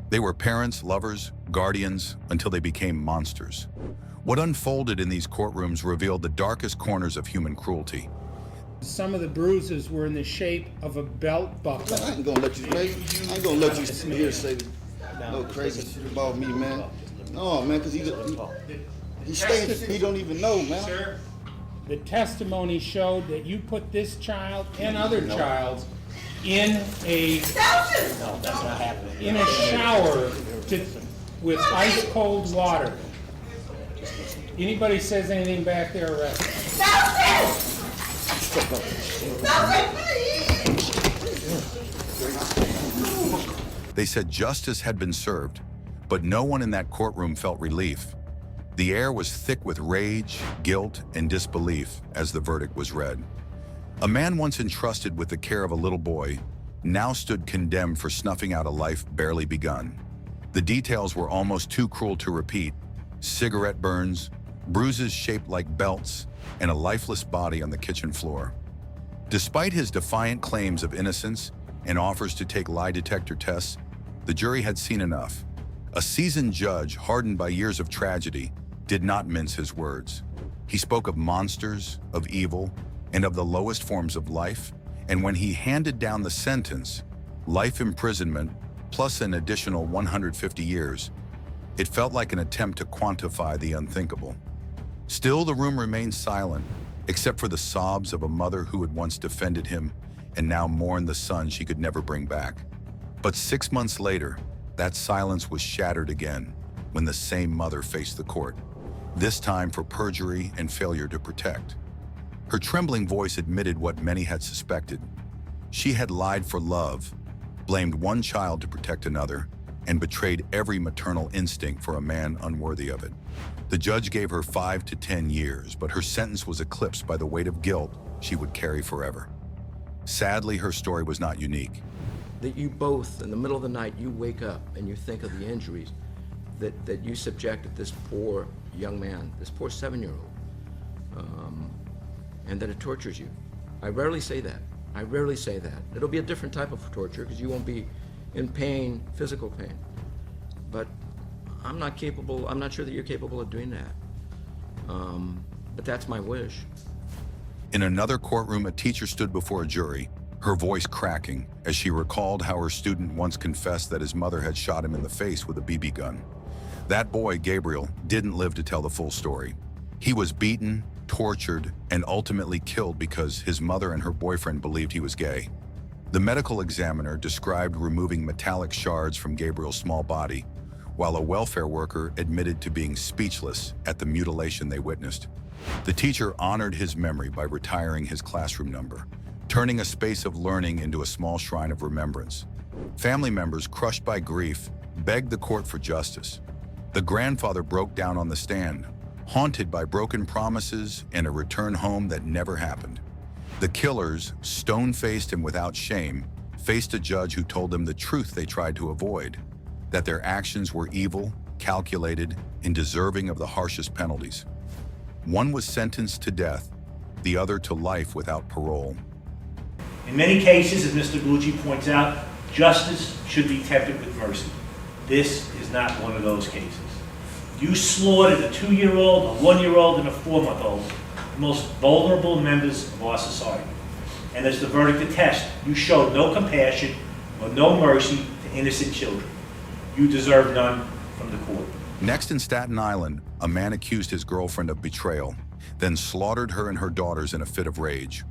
They were parents, lovers, guardians, until they became monsters. What unfolded in these courtrooms revealed the darkest corners of human cruelty. Some of the bruises were in the shape of a belt buckle. I ain't gonna let you, man. I ain't gonna let you sit here say no crazy shit about me, man. No, man, because he stays, he don't even know, man. Sir, the testimony showed that you put this child and other childs in a shower with ice cold water. Anybody says anything back there, arrest them. They said justice had been served, but no one in that courtroom felt relief. The air was thick with rage, guilt, and disbelief as the verdict was read. A man once entrusted with the care of a little boy now stood condemned for snuffing out a life barely begun. The details were almost too cruel to repeat: cigarette burns, bruises shaped like belts, and a lifeless body on the kitchen floor. Despite his defiant claims of innocence and offers to take lie detector tests, the jury had seen enough. A seasoned judge, hardened by years of tragedy, did not mince his words. He spoke of monsters, of evil, and of the lowest forms of life, and when he handed down the sentence, life imprisonment plus an additional 150 years, it felt like an attempt to quantify the unthinkable. Still, the room remained silent, except for the sobs of a mother who had once defended him and now mourned the son she could never bring back. But 6 months later, that silence was shattered again when the same mother faced the court, this time for perjury and failure to protect. Her trembling voice admitted what many had suspected. She had lied for love, blamed one child to protect another, and betrayed every maternal instinct for a man unworthy of it. The judge gave her 5 to 10 years, but her sentence was eclipsed by the weight of guilt she would carry forever. Sadly, her story was not unique. That you both, in the middle of the night, you wake up and you think of the injuries that you subjected this poor young man, this poor 7-year-old, and that it tortures you. I rarely say that. I rarely say that. It'll be a different type of torture because you won't be in pain, physical pain. But I'm not sure that you're capable of doing that. But that's my wish. In another courtroom, a teacher stood before a jury, her voice cracking as she recalled how her student once confessed that his mother had shot him in the face with a BB gun. That boy, Gabriel, didn't live to tell the full story. He was beaten, tortured, and ultimately killed because his mother and her boyfriend believed he was gay. The medical examiner described removing metallic shards from Gabriel's small body, while a welfare worker admitted to being speechless at the mutilation they witnessed. The teacher honored his memory by retiring his classroom number, turning a space of learning into a small shrine of remembrance. Family members, crushed by grief, begged the court for justice. The grandfather broke down on the stand, haunted by broken promises and a return home that never happened. The killers, stone-faced and without shame, faced a judge who told them the truth they tried to avoid, that their actions were evil, calculated, and deserving of the harshest penalties. One was sentenced to death, the other to life without parole. In many cases, as Mr. Gucci points out, justice should be tempered with mercy. This is not one of those cases. You slaughtered a 2-year-old, a 1-year-old, and a 4-month-old, the most vulnerable members of our society. And as the verdict attests, you showed no compassion or no mercy to innocent children. You deserve none from the court. Next in Staten Island, a man accused his girlfriend of betrayal, then slaughtered her and her daughters in a fit of rage.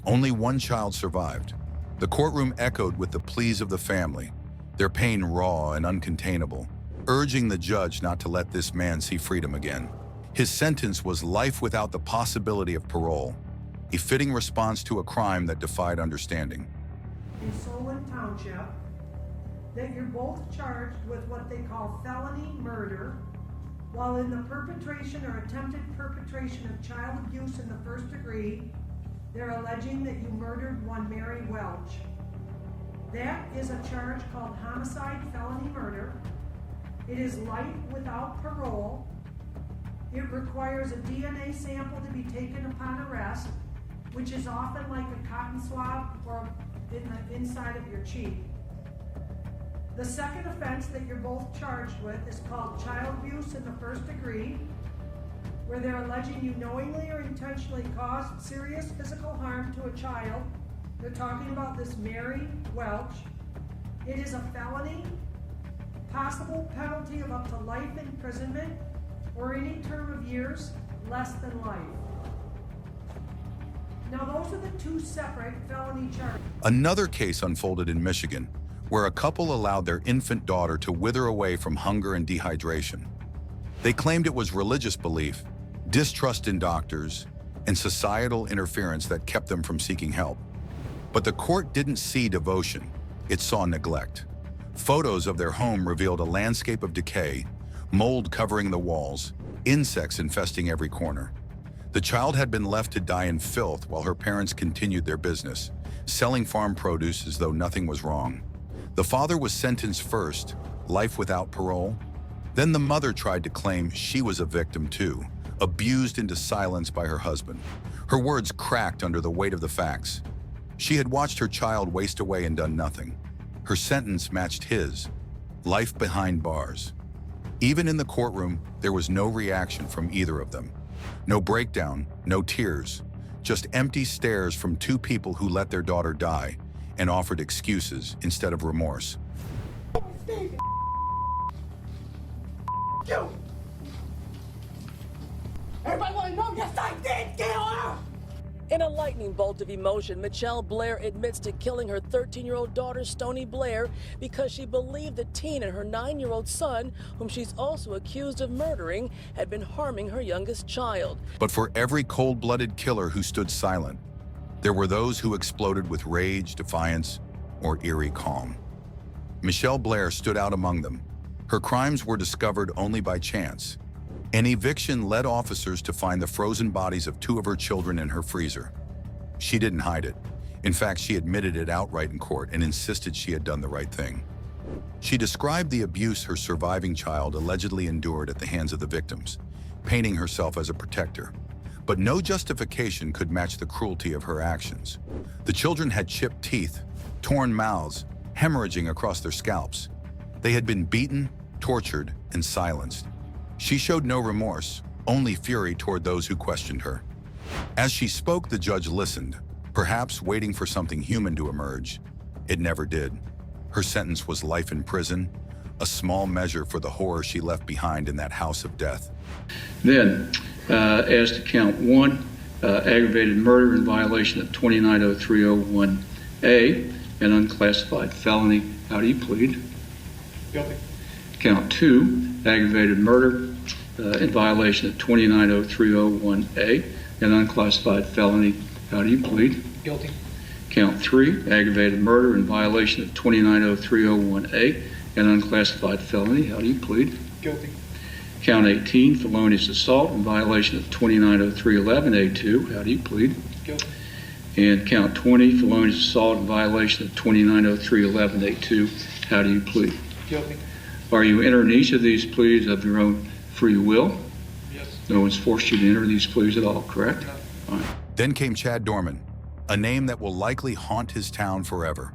Only one child survived. The courtroom echoed with the pleas of the family, their pain raw and uncontainable, urging the judge not to let this man see freedom again. His sentence was life without the possibility of parole, a fitting response to a crime that defied understanding. In Solon Township, that you're both charged with what they call felony murder while in the perpetration or attempted perpetration of child abuse in the first degree. They're alleging that you murdered one Mary Welch. That is a charge called homicide felony murder. It is life without parole. It requires a DNA sample to be taken upon arrest, which is often like a cotton swab or in the inside of your cheek. The second offense that you're both charged with is called child abuse in the first degree, where they're alleging you knowingly or intentionally caused serious physical harm to a child. They're talking about this Mary Welch. It is a felony, possible penalty of up to life imprisonment or any term of years less than life. Now those are the two separate felony charges. Another case unfolded in Michigan, where a couple allowed their infant daughter to wither away from hunger and dehydration. They claimed it was religious belief, distrust in doctors, and societal interference that kept them from seeking help. But the court didn't see devotion, it saw neglect. Photos of their home revealed a landscape of decay, mold covering the walls, insects infesting every corner. The child had been left to die in filth while her parents continued their business, selling farm produce as though nothing was wrong. The father was sentenced first, life without parole. Then the mother tried to claim she was a victim too, abused into silence by her husband. Her words cracked under the weight of the facts. She had watched her child waste away and done nothing. Her sentence matched his, life behind bars. Even in the courtroom, there was no reaction from either of them. No breakdown, no tears, just empty stares from two people who let their daughter die and offered excuses instead of remorse. You. Everybody want to know? Yes, I did kill her. In a lightning bolt of emotion, Michelle Blair admits to killing her 13-year-old daughter, Stoney Blair, because she believed the teen and her 9-year-old son, whom she's also accused of murdering, had been harming her youngest child. But for every cold-blooded killer who stood silent, there were those who exploded with rage, defiance, or eerie calm. Michelle Blair stood out among them. Her crimes were discovered only by chance. An eviction led officers to find the frozen bodies of two of her children in her freezer. She didn't hide it. In fact, she admitted it outright in court and insisted she had done the right thing. She described the abuse her surviving child allegedly endured at the hands of the victims, painting herself as a protector. But no justification could match the cruelty of her actions. The children had chipped teeth, torn mouths, hemorrhaging across their scalps. They had been beaten, tortured, and silenced. She showed no remorse, only fury toward those who questioned her. As she spoke, the judge listened, perhaps waiting for something human to emerge. It never did. Her sentence was life in prison, a small measure for the horror she left behind in that house of death. Then, as to count one, aggravated murder in violation of 290301A, an unclassified felony. How do you plead? Guilty. Count two, aggravated murder in violation of 290301A, an unclassified felony. How do you plead? Guilty. Count three, aggravated murder in violation of 290301A, an unclassified felony. How do you plead? Guilty. Count 18, felonious assault in violation of 290311A2. How do you plead? Guilty. And count 20, felonious assault in violation of 290311A2. How do you plead? Guilty. Are you entering each of these pleas of your own free will? Yes. No one's forced you to enter these pleas at all, correct? No. Fine. Then came Chad Dorman, a name that will likely haunt his town forever.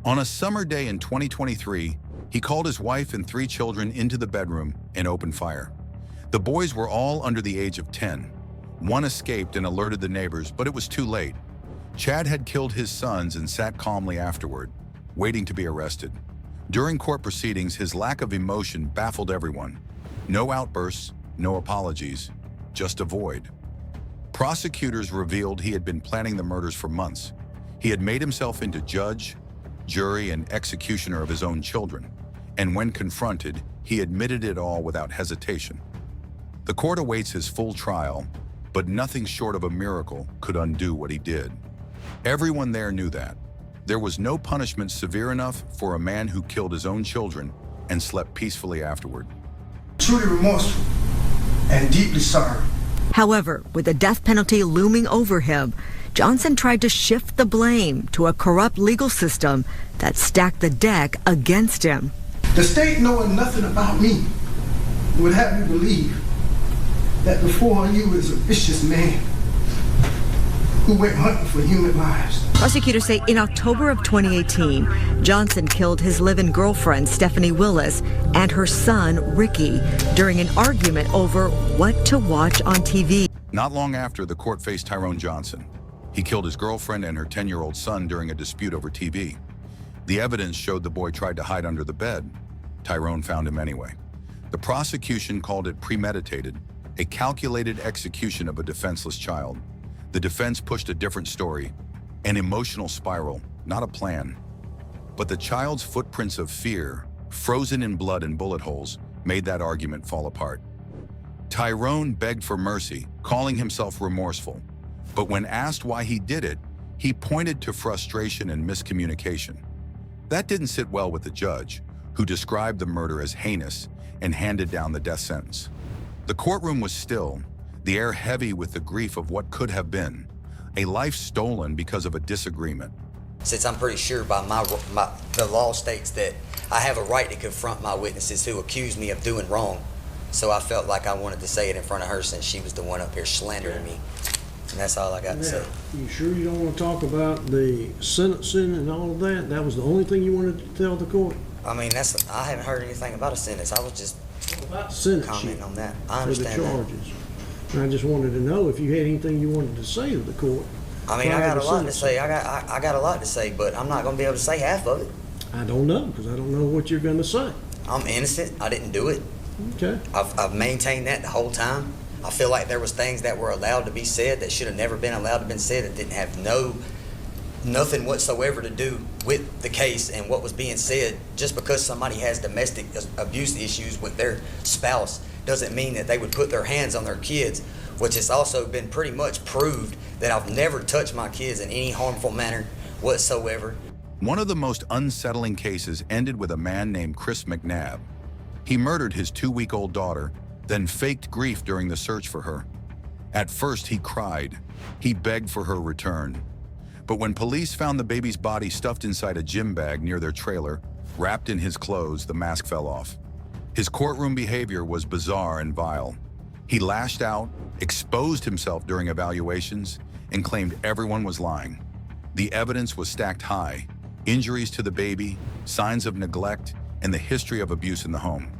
On a summer day in 2023, he called his wife and 3 children into the bedroom and opened fire. The boys were all under the age of 10. One escaped and alerted the neighbors, but it was too late. Chad had killed his sons and sat calmly afterward, waiting to be arrested. During court proceedings, his lack of emotion baffled everyone. No outbursts, no apologies, just a void. Prosecutors revealed he had been planning the murders for months. He had made himself into judge, jury, and executioner of his own children. And when confronted, he admitted it all without hesitation. The court awaits his full trial, but nothing short of a miracle could undo what he did. Everyone there knew that. There was no punishment severe enough for a man who killed his own children and slept peacefully afterward. Truly remorseful and deeply sorry. However, with the death penalty looming over him, Johnson tried to shift the blame to a corrupt legal system that stacked the deck against him. The state, knowing nothing about me, would have you believe that before you is a vicious man who went hunting for human lives. Prosecutors say in October of 2018, Johnson killed his live-in girlfriend, Stephanie Willis, and her son, Ricky, during an argument over what to watch on TV. Not long after, the court faced Tyrone Johnson. He killed his girlfriend and her 10-year-old son during a dispute over TV. The evidence showed the boy tried to hide under the bed. Tyrone found him anyway. The prosecution called it premeditated, a calculated execution of a defenseless child. The defense pushed a different story, an emotional spiral, not a plan. But the child's footprints of fear, frozen in blood and bullet holes, made that argument fall apart. Tyrone begged for mercy, calling himself remorseful. But when asked why he did it, he pointed to frustration and miscommunication. That didn't sit well with the judge, who described the murder as heinous and handed down the death sentence. The courtroom was still, the air heavy with the grief of what could have been, a life stolen because of a disagreement. Since I'm pretty sure by the law states that I have a right to confront my witnesses who accuse me of doing wrong, so I felt like I wanted to say it in front of her since she was the one up here slandering me. And that's all I got to say. You sure you don't want to talk about the sentencing and all of that? That was the only thing you wanted to tell the court? I mean, I haven't heard anything about a sentence. I was just commenting on that. I understand for the charges. And I just wanted to know if you had anything you wanted to say to the court. I mean, I got a lot to say. I got a lot to say, but I'm not going to be able to say half of it. I don't know, because I don't know what you're going to say. I'm innocent. I didn't do it. Okay. I've maintained that the whole time. I feel like there was things that were allowed to be said that should have never been allowed to be said, that didn't have nothing whatsoever to do with the case and what was being said. Just because somebody has domestic abuse issues with their spouse doesn't mean that they would put their hands on their kids, which has also been pretty much proved that I've never touched my kids in any harmful manner whatsoever. One of the most unsettling cases ended with a man named Chris McNabb. He murdered his 2-week-old daughter, then faked grief during the search for her. At first, he cried. He begged for her return. But when police found the baby's body stuffed inside a gym bag near their trailer, wrapped in his clothes, the mask fell off. His courtroom behavior was bizarre and vile. He lashed out, exposed himself during evaluations, and claimed everyone was lying. The evidence was stacked high: injuries to the baby, signs of neglect, and the history of abuse in the home.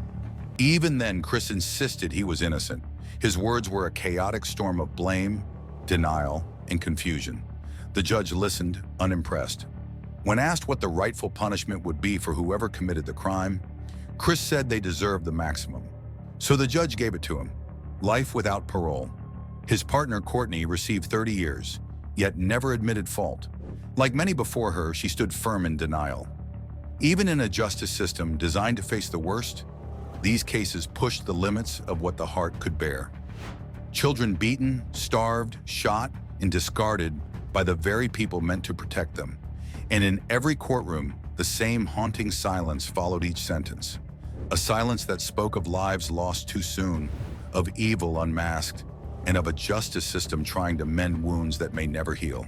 Even then, Chris insisted he was innocent. His words were a chaotic storm of blame, denial, and confusion. The judge listened, unimpressed. When asked what the rightful punishment would be for whoever committed the crime, Chris said they deserved the maximum. So the judge gave it to him: life without parole. His partner, Courtney, received 30 years, yet never admitted fault. Like many before her, she stood firm in denial. Even in a justice system designed to face the worst, these cases pushed the limits of what the heart could bear. Children beaten, starved, shot, and discarded by the very people meant to protect them. And in every courtroom, the same haunting silence followed each sentence. A silence that spoke of lives lost too soon, of evil unmasked, and of a justice system trying to mend wounds that may never heal.